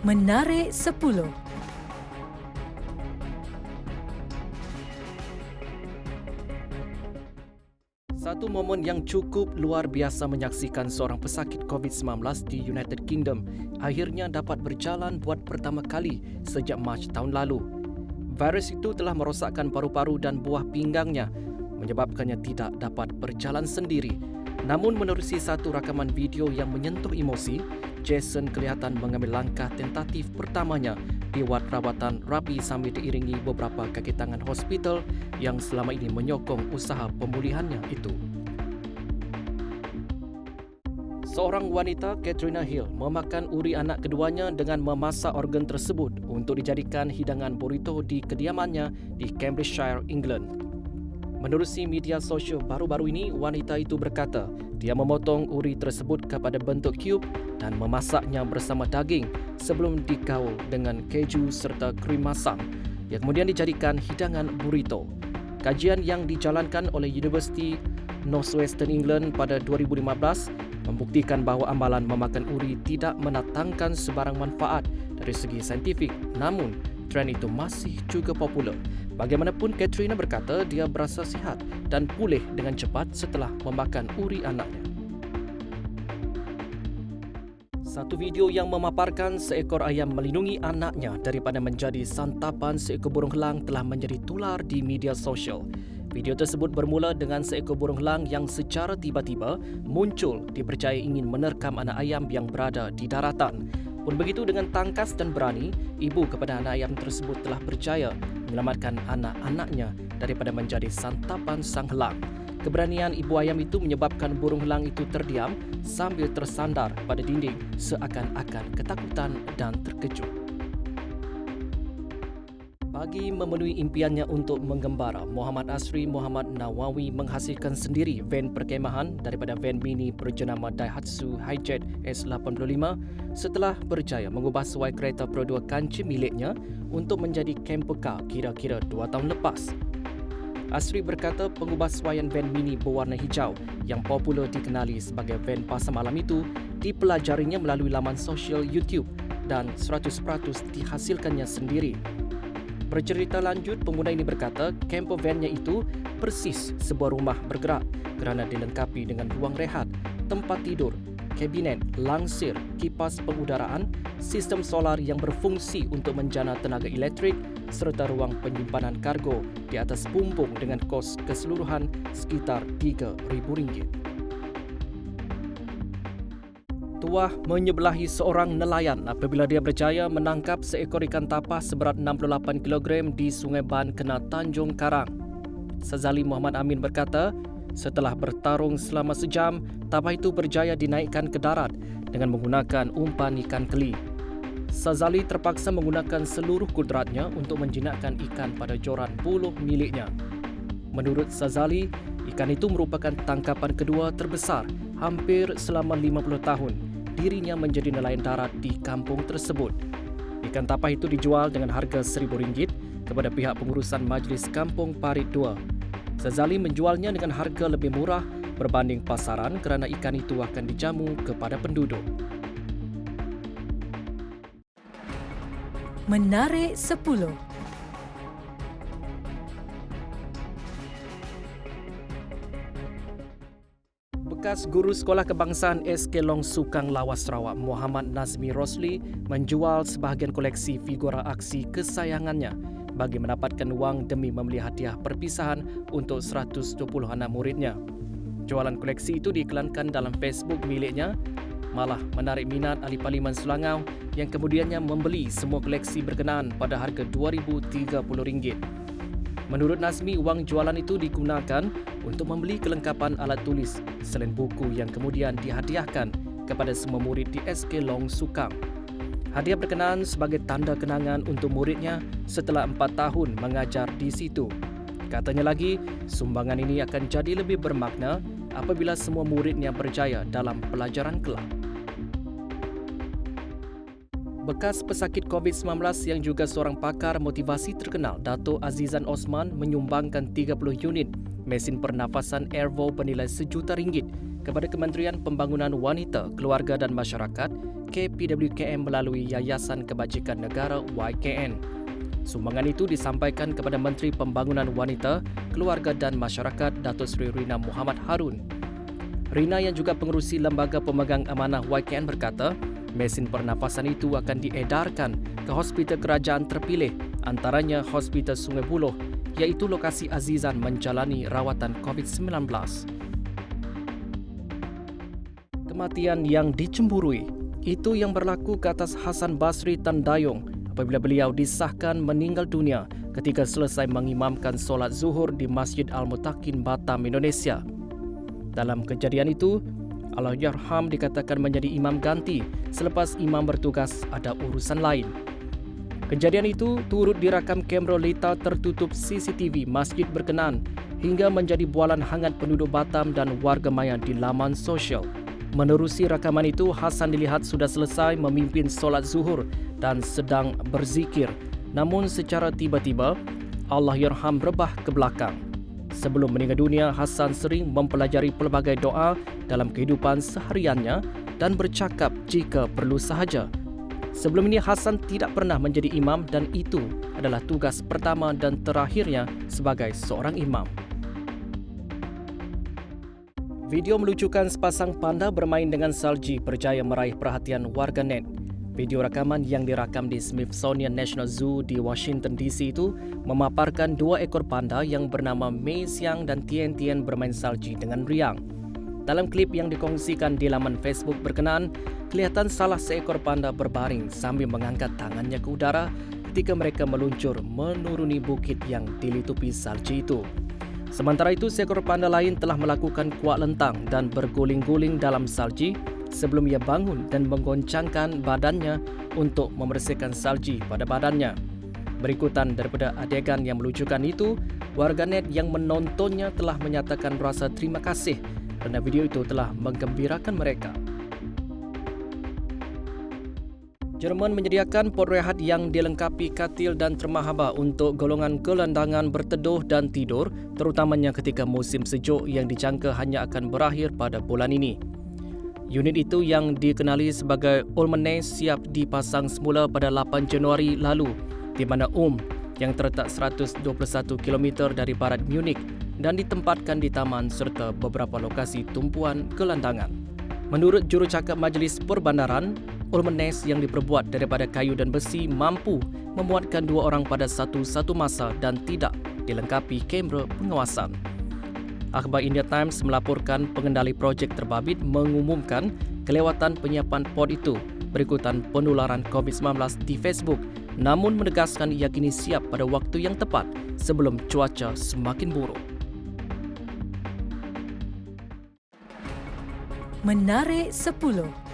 Menarik 10. Satu momen yang cukup luar biasa menyaksikan seorang pesakit COVID-19 di United Kingdom akhirnya dapat berjalan buat pertama kali sejak Mac tahun lalu. Virus itu telah merosakkan paru-paru dan buah pinggangnya, menyebabkannya tidak dapat berjalan sendiri. Namun menerusi satu rakaman video yang menyentuh emosi, Jason kelihatan mengambil langkah tentatif pertamanya di wad rawatan rapi sambil diiringi beberapa kaki tangan hospital yang selama ini menyokong usaha pemulihannya itu. Seorang wanita, Katrina Hill, memakan uri anak keduanya dengan memasak organ tersebut untuk dijadikan hidangan burrito di kediamannya di Cambridgeshire, England. Menerusi media sosial baru-baru ini, wanita itu berkata dia memotong uri tersebut kepada bentuk cube dan memasaknya bersama daging sebelum digaul dengan keju serta krim masam yang kemudian dijadikan hidangan burrito. Kajian yang dijalankan oleh University Northwestern England pada 2015 membuktikan bahawa amalan memakan uri tidak mendatangkan sebarang manfaat dari segi saintifik, namun trend itu masih juga popular. Bagaimanapun, Katrina berkata dia berasa sihat dan pulih dengan cepat setelah memakan uri anaknya. Satu video yang memaparkan seekor ayam melindungi anaknya daripada menjadi santapan seekor burung elang telah menjadi tular di media sosial. Video tersebut bermula dengan seekor burung elang yang secara tiba-tiba muncul dipercayai ingin menerkam anak ayam yang berada di daratan. Pun begitu, dengan tangkas dan berani, ibu kepada anak ayam tersebut telah berjaya menyelamatkan anak-anaknya daripada menjadi santapan sang elang. Keberanian ibu ayam itu menyebabkan burung elang itu terdiam sambil tersandar pada dinding seakan-akan ketakutan dan terkejut. Bagi memenuhi impiannya untuk menggembara, Muhammad Asri Muhammad Nawawi menghasilkan sendiri van perkemahan daripada van mini berjenama Daihatsu Hijet S85 setelah berjaya mengubah suai kereta Pro 2 kanci miliknya untuk menjadi camper car kira-kira 2 tahun lepas. Asri berkata pengubahsuaian van mini berwarna hijau yang popular dikenali sebagai van pasar malam itu dipelajarinya melalui laman sosial YouTube dan 100% dihasilkannya sendiri. Bercerita lanjut, pengguna ini berkata camper van-nya itu persis sebuah rumah bergerak kerana dilengkapi dengan ruang rehat, tempat tidur, kabinet, langsir, kipas pengudaraan, sistem solar yang berfungsi untuk menjana tenaga elektrik serta ruang penyimpanan kargo di atas pumpung dengan kos keseluruhan sekitar RM3,000. Tuah menyebelahi seorang nelayan apabila dia berjaya menangkap seekor ikan tapas seberat 68 kg di Sungai Ban Kena Tanjung Karang. Sazali Muhammad Amin berkata, setelah bertarung selama sejam, tapas itu berjaya dinaikkan ke darat dengan menggunakan umpan ikan keli. Sazali terpaksa menggunakan seluruh kudratnya untuk menjinakkan ikan pada joran buluh miliknya. Menurut Sazali, ikan itu merupakan tangkapan kedua terbesar hampir selama 50 tahun dirinya menjadi nelayan darat di kampung tersebut. Ikan tapas itu dijual dengan harga RM1,000 kepada pihak pengurusan Majlis Kampung Parit 2. Sazali menjualnya dengan harga lebih murah berbanding pasaran kerana ikan itu akan dijamu kepada penduduk. Menarik 10. Bekas guru Sekolah Kebangsaan SK Long Sukang Lawas Sarawak Muhammad Nazmi Rosli menjual sebahagian koleksi figura aksi kesayangannya bagi mendapatkan wang demi membeli hadiah perpisahan untuk 120 anak muridnya. Jualan koleksi itu diiklankan dalam Facebook miliknya, malah menarik minat ahli Parlimen Selangau yang kemudiannya membeli semua koleksi berkenaan pada harga RM2,030. Menurut Nazmi, wang jualan itu digunakan untuk membeli kelengkapan alat tulis selain buku yang kemudian dihadiahkan kepada semua murid di SK Long Sukang. Hadiah berkenaan sebagai tanda kenangan untuk muridnya setelah 4 tahun mengajar di situ. Katanya lagi, sumbangan ini akan jadi lebih bermakna apabila semua muridnya berjaya dalam pelajaran kelak. Bekas pesakit COVID-19 yang juga seorang pakar motivasi terkenal, Dato' Azizan Osman menyumbangkan 30 unit mesin pernafasan Airvo bernilai RM1 juta kepada Kementerian Pembangunan Wanita, Keluarga dan Masyarakat KPWKM melalui Yayasan Kebajikan Negara YKN. Sumbangan itu disampaikan kepada Menteri Pembangunan Wanita, Keluarga dan Masyarakat Datuk Seri Rina Muhammad Harun. Rina yang juga pengerusi Lembaga Pemegang Amanah YKN berkata, mesin pernafasan itu akan diedarkan ke hospital kerajaan terpilih, antaranya Hospital Sungai Buloh, iaitu lokasi Azizan menjalani rawatan COVID-19. Kematian yang dicemburui, itu yang berlaku ke atas Hasan Basri Tan Dayung apabila beliau disahkan meninggal dunia ketika selesai mengimamkan solat zuhur di Masjid Al-Mutakin, Batam, Indonesia. Dalam kejadian itu, Allahyarham dikatakan menjadi imam ganti selepas imam bertugas ada urusan lain. Kejadian itu turut direkam kamera lita tertutup CCTV masjid berkenaan hingga menjadi bualan hangat penduduk Batam dan warga maya di laman sosial. Menerusi rakaman itu, Hasan dilihat sudah selesai memimpin solat zuhur dan sedang berzikir. Namun secara tiba-tiba, Allahyarham rebah ke belakang. Sebelum meninggal dunia, Hasan sering mempelajari pelbagai doa dalam kehidupan sehariannya dan bercakap jika perlu sahaja. Sebelum ini, Hasan tidak pernah menjadi imam dan itu adalah tugas pertama dan terakhirnya sebagai seorang imam. Video melucukan sepasang panda bermain dengan salji berjaya meraih perhatian warganet. Video rakaman yang dirakam di Smithsonian National Zoo di Washington DC itu memaparkan dua ekor panda yang bernama Mei Xiang dan Tian Tian bermain salji dengan riang. Dalam klip yang dikongsikan di laman Facebook berkenaan, kelihatan salah seekor panda berbaring sambil mengangkat tangannya ke udara ketika mereka meluncur menuruni bukit yang dilitupi salji itu. Sementara itu, seekor panda lain telah melakukan kuak lentang dan berguling-guling dalam salji sebelum ia bangun dan menggoncangkan badannya untuk membersihkan salji pada badannya. Berikutan daripada adegan yang melucukan itu, warganet yang menontonnya telah menyatakan rasa terima kasih kerana video itu telah menggembirakan mereka. Jerman menyediakan pos rehat yang dilengkapi katil dan termahaba untuk golongan gelandangan berteduh dan tidur, terutamanya ketika musim sejuk yang dijangka hanya akan berakhir pada bulan ini. Unit itu yang dikenali sebagai Ulmenes siap dipasang semula pada 8 Januari lalu di mana yang terletak 121 km dari barat Munich dan ditempatkan di taman serta beberapa lokasi tumpuan gelandangan. Menurut jurucakap Majlis Perbandaran, Ulmenes yang diperbuat daripada kayu dan besi mampu memuatkan 2 orang pada satu masa dan tidak dilengkapi kamera pengawasan. Akhbar India Times melaporkan pengendali projek terbabit mengumumkan kelewatan penyiapan pod itu berikutan penularan COVID-19 di Facebook, namun menegaskan ia kini siap pada waktu yang tepat sebelum cuaca semakin buruk. Menarik 10.